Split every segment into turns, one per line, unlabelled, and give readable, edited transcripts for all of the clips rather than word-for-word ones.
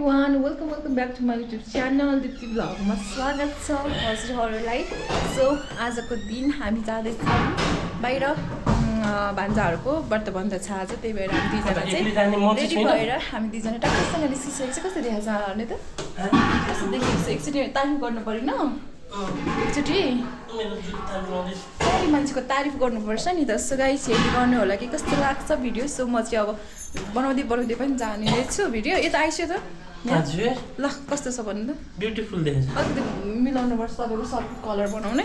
everyone, welcome back to my YouTube channel Dipti भ्लगमा स्वागत छ हजुरहरूलाई। सो आजको दिन हामी जाँदैछौँ बाहिर भान्जाहरूको व्रत बन्द छ आज, त्यही भएर हामी दुईजना चाहिँ रेडी भएर हामी दुईजना टक्कसँग निस्किसकेको छ। कस्तो देखाएको छ हाल्ने त कस्तो देखिएको छ, एकचोटि तारिफ गर्नु परेन एकचोटि सारी मान्छेको तारिफ गर्नुपर्छ नि त। सो गाइस हेर्दै गर्नु होला कि कस्तो लाग्छ भिडियो। सो म चाहिँ अब बनाउँदै पनि जाने छु भिडियो। यता आइसक्यो त ल कस्तो छ भन्नु त,
ब्युटिफुल देख्छ।
अलिकति मिलाउनु पर्छ तपाईँको सर्ट कलर बनाउने।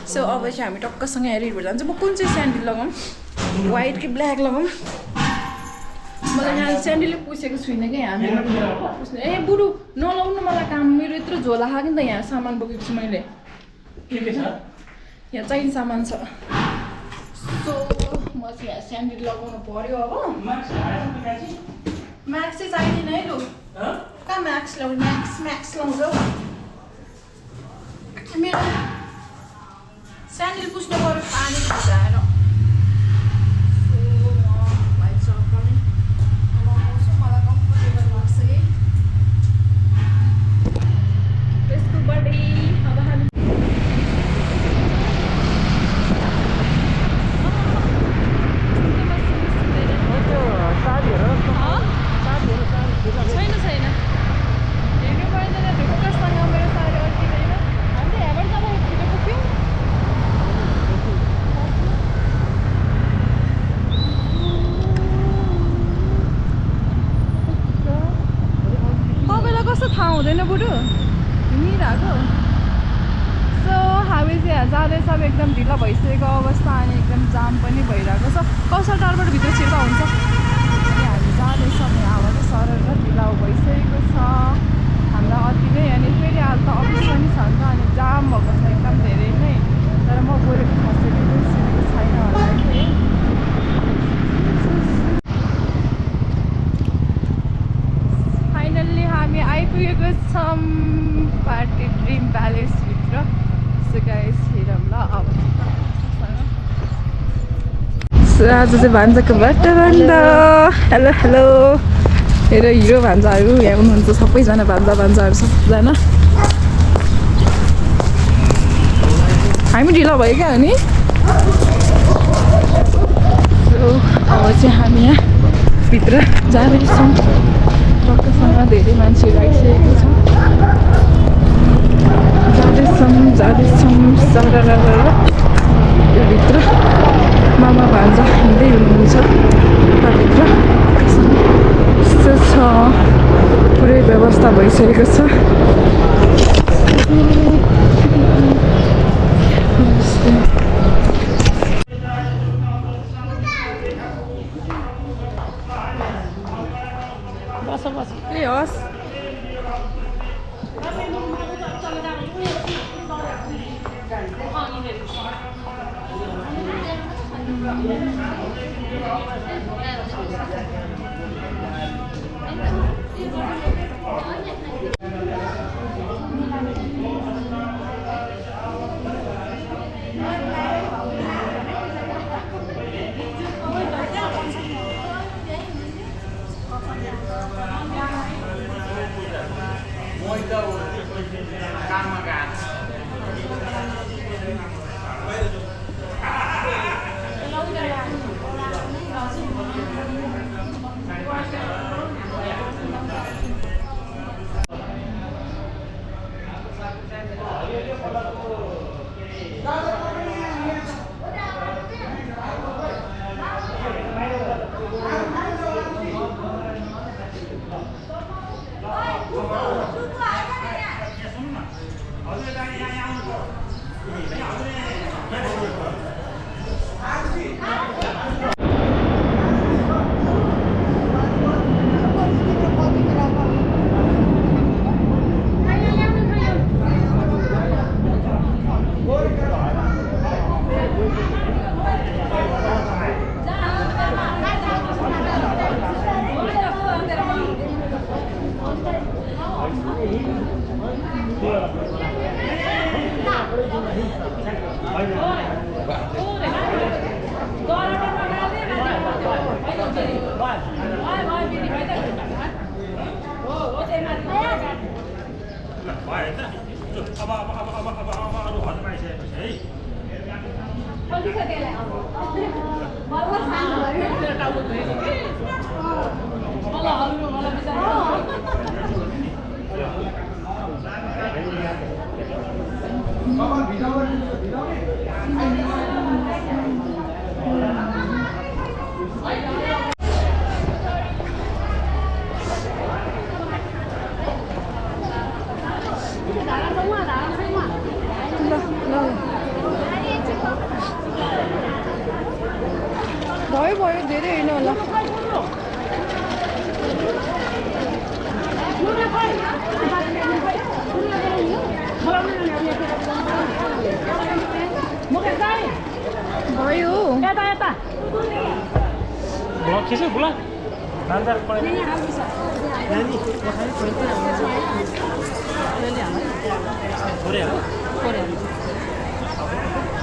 सो अब चाहिँ हामी टक्कसँग रेडी भएर जान्छ। म कुन चाहिँ स्यान्डल लगाऊँ, व्हाइट कि ब्ल्याक लगाऊँ? मलाई यहाँ स्यान्डलले पुसेको छुइनँ कि हामी पुस्ने। ए बुढो नलाउनु मलाई काम, मेरो यत्रो झोला खायो नि त यहाँ सामान बोकेको छु मैले।
के छ
यहाँ चाहिने सामान छ। सो म चाहिँ यहाँ स्यान्डल लगाउनु पर्यो। अब म्याक्स चाहिँ चाहिँदैन है लु, कहाँ म्याक्स लगाउनु? म्याक्स लाउँछौ मेरो स्यान्डल पुस्नु पर्यो पानी भिजाएर। थाहा हुँदैन बुढो हिँडिरहेको। सो हामी चाहिँ यहाँ जाँदैछौँ, एकदम ढिलो भइसकेको अवस्था अनि एकदम जाम पनि भइरहेको छ। कौशल टारबाट भित्र छिर्दा हुन्छ अनि हामी जाँदैछौँ। यहाँबाट सरल र ढिलो भइसकेको छ हामीलाई अति नै। अनि फेरि आज त अफिस पनि छ नि त, अनि जाम भएको छ एकदम धेरै नै। तर म बोलेको खसेको छैन होला कि। फाइनल्ली हामी आइपुगेको छौँ पार्टी ड्रिम प्यालेसभित्र। सो गाइस हेरौँ ल अब। सो आज चाहिँ भान्जाको बाटो बन्द। हेलो हेलो हेर हिरो भान्जाहरू यहाँ हुनुहुन्छ, सबैजना भान्जाहरू सबजना। हामी ढिलो भयो क्या हो नि। सो अब चाहिँ हामी यहाँ भित्र जाँदैछौँ। टक्कसँग धेरै मान्छेहरू आइसकेको छ। जाँदैछौँ सरर यो भित्र मामा भान्जा हिँड्दै हुनुहुन्छ यताभित्र। यस्तो छ पुरै व्यवस्था भइसकेको छ। ए हस् भयो धेरै होइन होला भयो
के छ बोला दानदार पढाइ नानी छोरे हो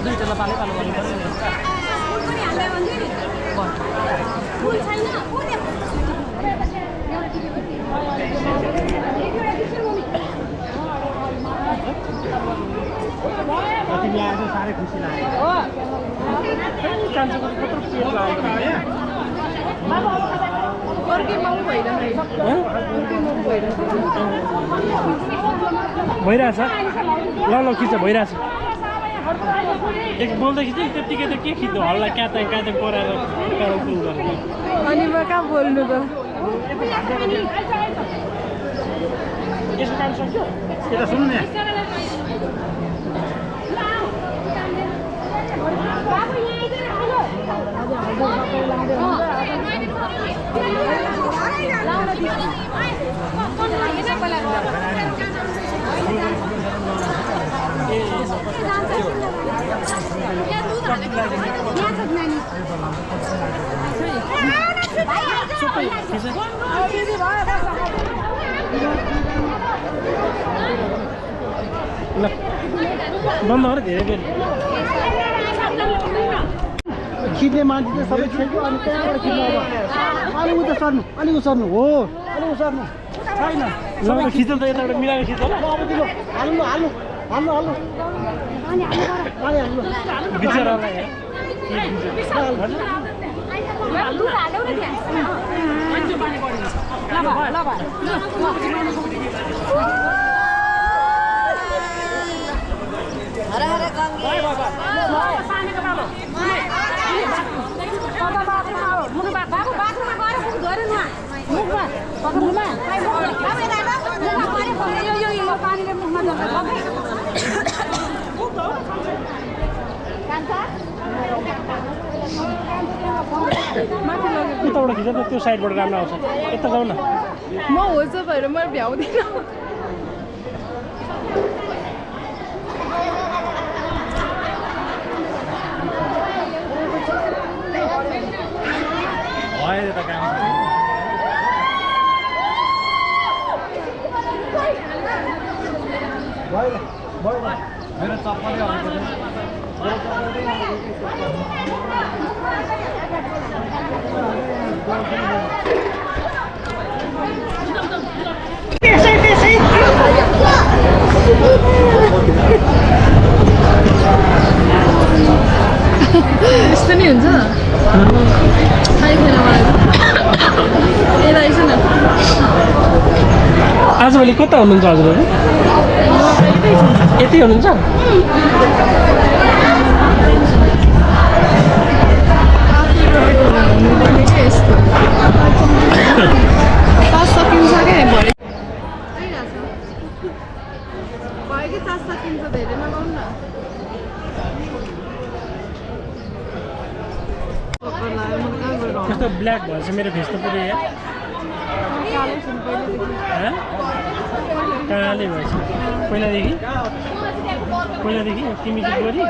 दुईटा पाले पालो गर्नुपर्छ तिमी आएर साह्रै खुसी लाग्यो भइरहेछ ल ल खिच्छ भइरहेछ एक बोल्दै खिच्यो त्यत्तिकै त के खिच्नु हल्ला क्याताङ क्याताङ पराएर उयो गरेर
अनि म कहाँ बोल्नु त
यसो काम सक्यो यता सुन्नु न ल बन्द गरे धेरै बेर खिच्ने मान्छे चाहिँ सबै खेल्यो अनि त्यहाँबाट खिच्नु अब अलिक उता सर्नु अलिक सर्नु हो अलिक सर्नु छैन ल खिच्नु त यताबाट मिलाएर खिच्छ ल अब दिनु हाल्नु हाल्नु हाल्नु हाल्नु पानी हाल्नु बिचरालाई उताबाट खिच्छ त त्यो साइडबाट राम्रो आउँछ यता जाऊ न
म होस् भएर म भ्याउँदिनँ
भयो त काम मेरो चप्पलले
यस्तो नि हुन्छ
आजभोलि कता हुनुहुन्छ हजुरहरू यतै हुनुहुन्छ
चास सकिन्छ क्या भरे भयो कि चास सकिन्छ धेरै नगाउनु न
कस्तो ब्ल्याक भएछ मेरो फेस त पुरै काले भएछ पहिलादेखि तिमी चाहिँ गोरी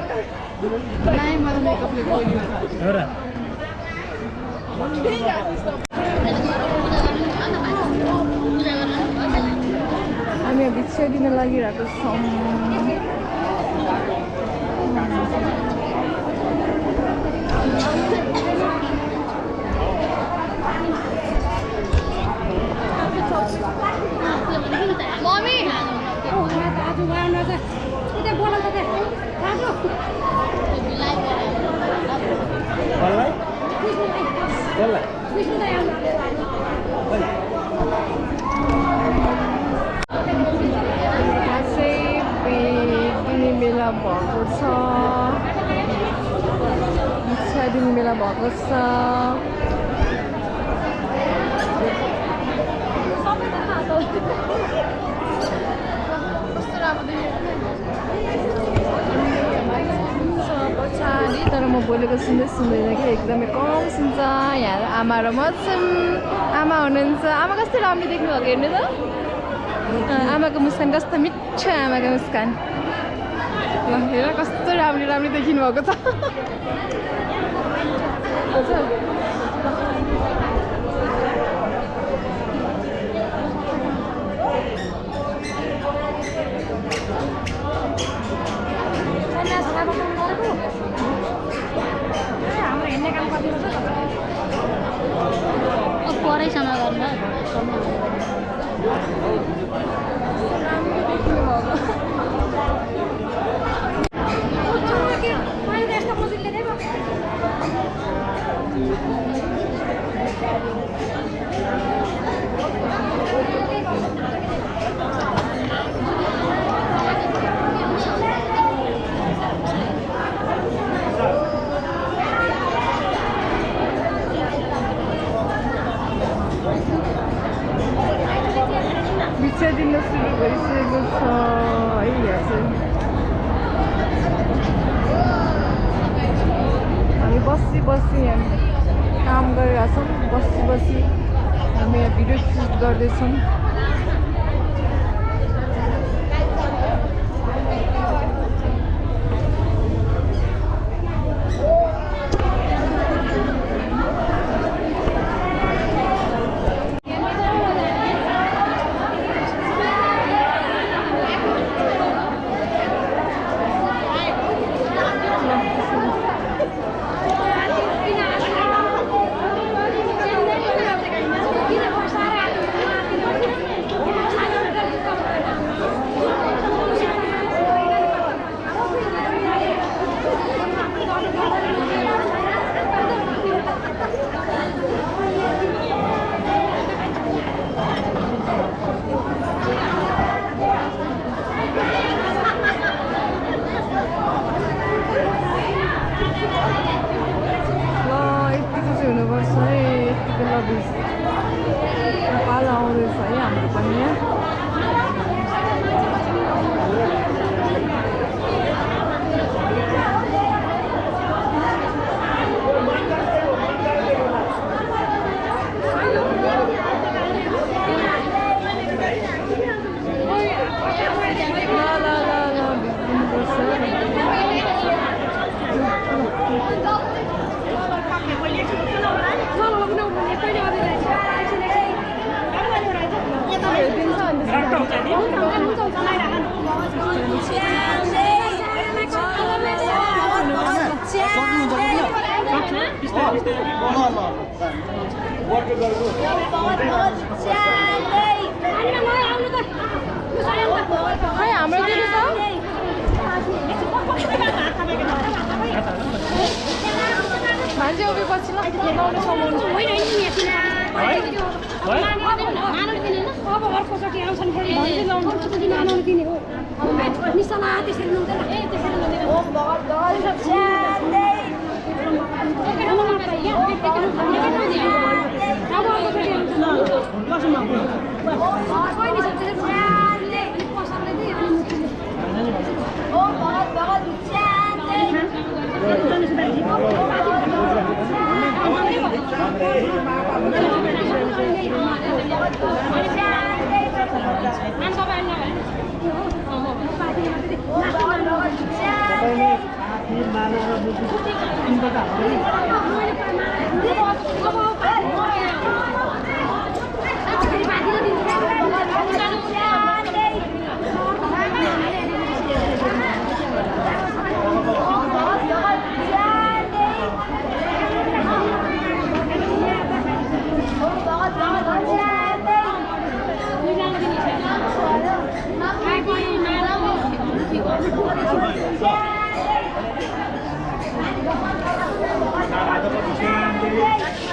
हो र
हामी भिक्षा दिन लागिरहेको छौँ
Mommy! Oh,
दिन मेला भएको छ। कस्तो राम्रो पछाडि, तर म बोलेको सुन्दैन कि एकदमै कम सुन्छ। यहाँ आमा र म छौँ। आमा हुनुहुन्छ। आमा कस्तो राम्रो देख्नु भएको हेर्नु त। आमाको मुस्कान कस्तो मिठो, आमाको मुस्कान। ल हेर कस्तो राम्रो देखिनु भएको छ। हाम्रो हिँड्ने काम गरिदिन्छ परैसँग गर्नु दिन सुरु भइसकेको छ है। यहाँ चाहिँ हामी बसी यहाँ काम गरिरहेछौँ। बसी हामी यहाँ भिडियो सुट गर्दैछौँ। पालो आउँदैछ है हाम्रो पनि यहाँ। हाम्रो दिनु त मान्छे उभे पछि ल लाउनु समाउनु होइन अब अर्कोचोटि आउँछन् फेरि मान्छे लाउनु दिन आउनु दिने हो निसला त्यसरी लाउँदैन ए त्यसरी लाउँदैन ओ भगत सच्याले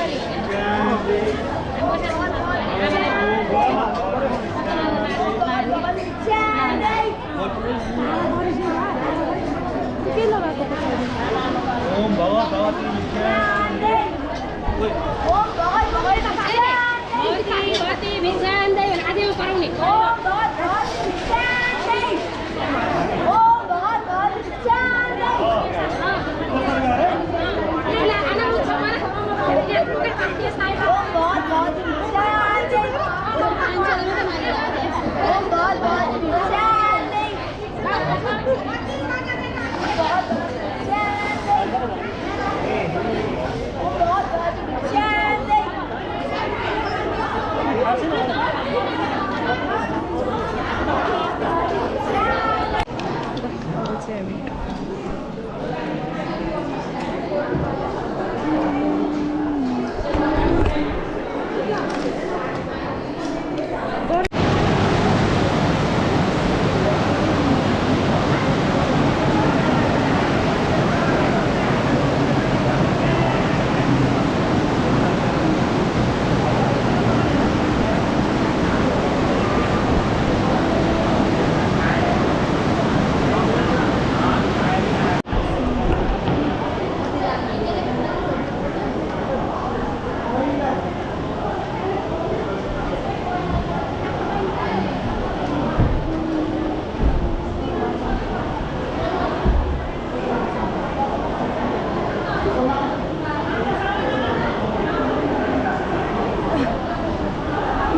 Thank you.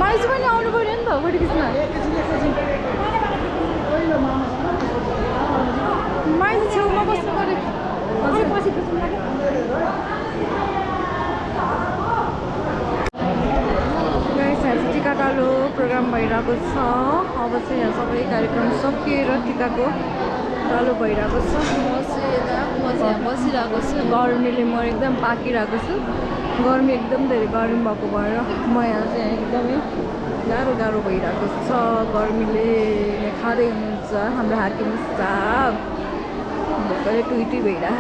माइज पनि आउनु पऱ्यो नि त फोटो खिच्न माइज छेउमा बस्नु पऱ्यो हजुर पछि टिकाकालो प्रोग्राम भइरहेको छ अब चाहिँ यहाँ सबै कार्यक्रम सकिएर टिकाको कालो भइरहेको छ म चाहिँ यहाँ बसिरहेको छु गर्मीले म एकदम पाकिरहेको छु गर्मी एकदम धेरै गर्मी भएको भएर म यहाँ चाहिँ एकदमै गाह्रो भइरहेको छ गर्मीले खाँदै हुनुहुन्छ हाम्रो हाकिम साहब भर्खरै ट्विटी भइरह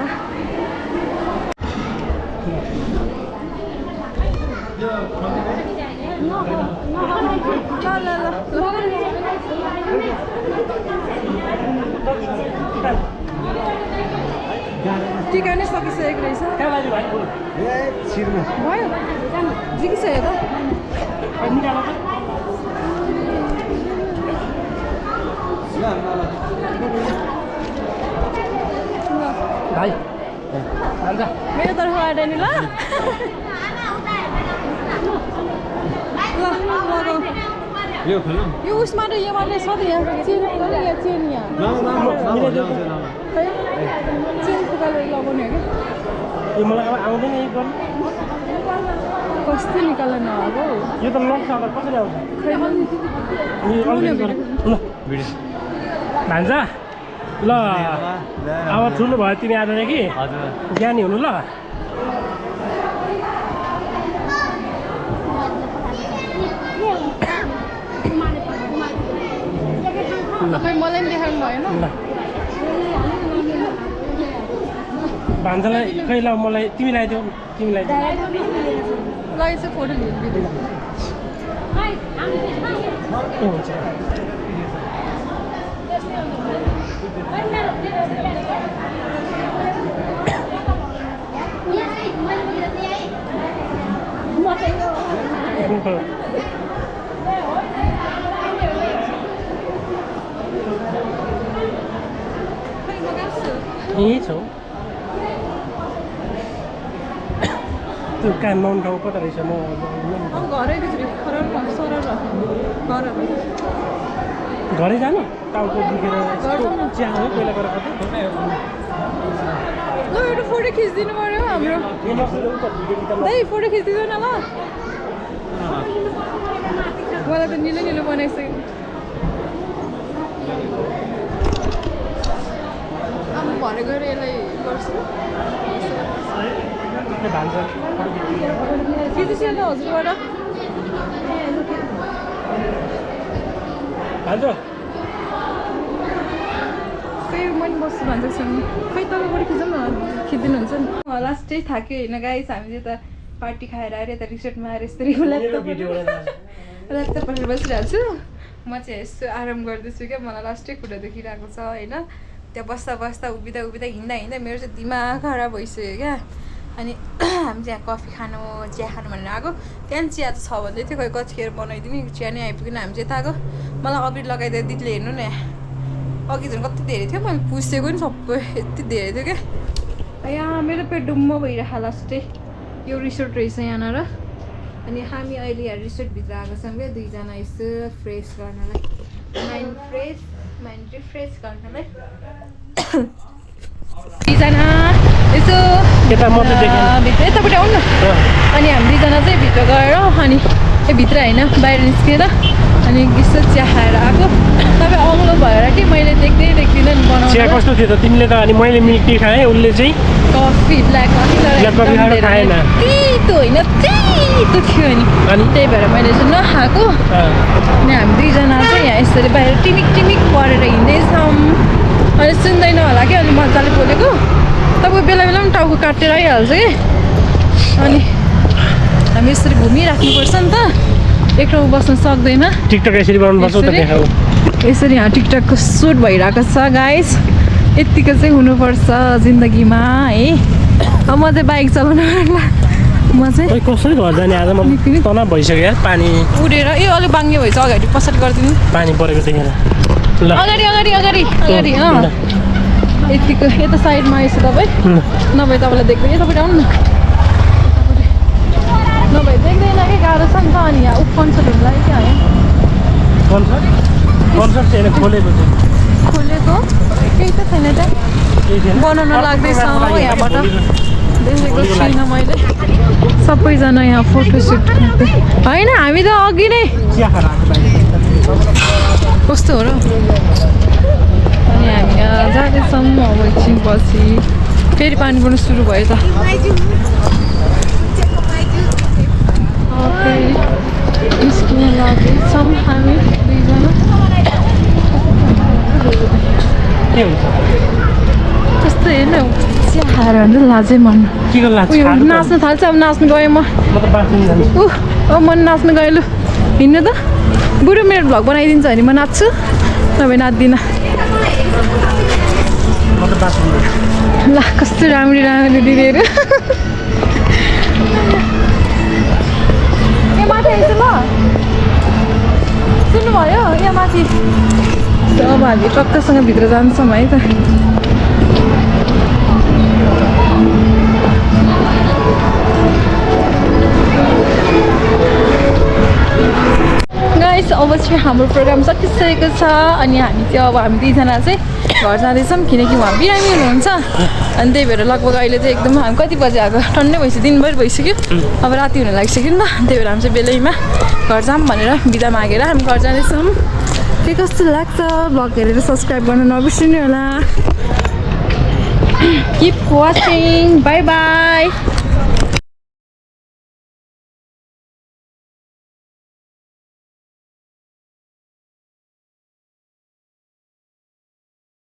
टिका नै सकिसकेको रहेछ भयो जिकिसक्यो त मेरो तर्फबाट नि ल यो उसबाट यो मात्रै छ त यहाँ चेन यहाँ चेन यहाँ चेन फुकालेर लगाउने हो
यो मलाई अब आउँदैन यो गर्नु
कस्तो निकाल्न नआएको
यो त नक्सा कसरी आउँछ
खै
ल भान्जा ल अब ठुलो भयो तिमी आएर कि ज्ञानी हुनु ल
खै मलाई पनि देखाउनु भएन
भान्जालाई खै ल मलाई तिमीलाई देऊ तिमीलाई
ल यसो फोटो भिडियो
हुन्छ यहीँ छौ त्यो काम माउन्ट ठाउँ कता रहेछ म
घरै
घरै जानु टाउको दुखेर चिया हो पहिला गरेर
ल एउटा फोटो खिचिदिनु पऱ्यो हाम्रो दाइ फोटो खिचिदिनु न ल मलाई त निलो निलो बनाइसक्यो अब भरे गएर यसलाई गर्छु खिचिसिहाल्छ हजुरबाट खै मैले बस्छु भन्छ खै तपाईँबाट खिचौँ न खिचिदिनुहुन्छ नि लास्टै थाक्यो होइन गाइस हामी चाहिँ त पार्टी खाएर आएर यता रिसोर्टमा आएर यसरी ल्यापटप परेर बसिरहेको छु म चाहिँ यस्तो आराम गर्दैछु क्या मलाई लास्टै खुट्टा दुखिरहेको छ होइन त्यहाँ बस्दा बस्दा उभिँदा उभिँदा हिँड्दा हिँड्दा मेरो चाहिँ दिमाग खराब भइसक्यो क्या अनि हामी चाहिँ कफी खानु चिया खानु भनेर आएको त्यहाँ चिया त छ भन्दै थियो खै कतिखेर बनाइदिने चिया नै आइपुग्यो हामी चाहिँ यता आएको मलाई अबिर लगाइदिएर दिदीले हेर्नु न अघि झन् कति धेरै थियो मैले पुछेको नि सबै यति धेरै थियो क्या यहाँ मेरो पेट डुम्म भइरहेको लास्टै यो रिसोर्ट रहेछ यहाँनिर अनि हामी अहिले यहाँ रिसोर्टभित्र आएको छौँ क्या दुईजना यसो फ्रेस गर्नलाई माइन्ड रिफ्रेस गर्नलाई दुईजना यसो भित्र यतापट्टि आउनु न अनि हामी दुईजना चाहिँ भित्र गएर अनि भित्र होइन बाहिर निस्केर अनि यसो चिया खाएर आएको तपाईँ अग्लो भएर कि मैले देख्दिनँ नि बनाउनु
चिया कस्तो थियो त तिमीले त अनि मैले मिल्क टी खाएँ उसले चाहिँ
कफी ब्ल्याक कफी
खाएन
तितो होइन तितो थियो अनि त्यही भएर मैले चाहिँ नखाएको अनि हामी दुईजना चाहिँ यहाँ यसरी बाहिर टिमिक परेर हिँड्दैछौँ अनि सुन्दैन होला कि अनि मजाले बोलेको तपाईँको बेला बेला पनि टाउको काटेर आइहाल्छ कि अनि हामी यसरी घुमिराख्नुपर्छ नि त एक ठाउँ बस्नु सक्दैन
टिकटक यसरी बनाउनुपर्छ त देखाऊ
यसरी यहाँ टिकटकको सुट भइरहेको छ गाइस यत्तिको चाहिँ हुनुपर्छ जिन्दगीमा है अब म चाहिँ बाइक चलाउन म चाहिँ
कसरी घर जाने आज म तनाव भइसक्यो यार पानी
उडेर ए अलिक बाङ्गे भएछ अगाडि पछाडि गरिदिनु
पानी परेको देखेर
अगाडि यतिको यता साइडमा आएछ तपाईँ नभए तपाईँलाई देख्दैन यतापट्टि आउनु न नभए देख्दैन कि गाह्रो छ नि त अनि यहाँ कन्सर्टहरू लाग्यो क्या है
कन्सर्ट छैन खोलेको केही
त छैन त्यहाँ बनाउन लाग्दैछ यहाँबाट देखेको छुइनँ मैले सबैजना यहाँ फोटोसुट होइन हामी त अघि नै कस्तो हो र अनि हामी यहाँ जाँदैछौँ अब एकछिनपछि फेरि पानी पर्नु सुरु भयो त निस्किन लाग्दैछौँ हामी दुईजना कस्तो हेर्नु चिया खाएर भने लाजै मन उयो नाच्नु थाल्छ अब नाच्नु गएँ म म नाच्नु गएँ लु हिँड्नु त बुढो मेरो भ्लग बनाइदिन्छ भने म नाच्छु नभए नाच्दिनँ ल कस्तो राम्री दिदीहरू ए माथि आइस ल सुन्नुभयो यहाँ माथि अब हामी टक्कसँग भित्र जान्छौँ है त गाइस अब चाहिँ हाम्रो प्रोग्राम सकिसकेको छ अनि हामी दुईजना चाहिँ घर जाँदैछौँ किनकि उहाँ बिरामी हुनुहुन्छ अनि त्यही भएर लगभग अहिले चाहिँ एकदम हामी कति बजी आएको टन्नै भइसक्यो दिनभरि भइसक्यो अब राति हुन लागिसक्यो नि त त्यही भएर हामी चाहिँ बेलैमा घर जाऊँ भनेर बिदा मागेर हामी घर जाँदैछौँ के कस्तो लाग्छ ब्लग हेरेर सब्सक्राइब गर्न नबिर्सिनु होला किप वाचिङ बाई बाई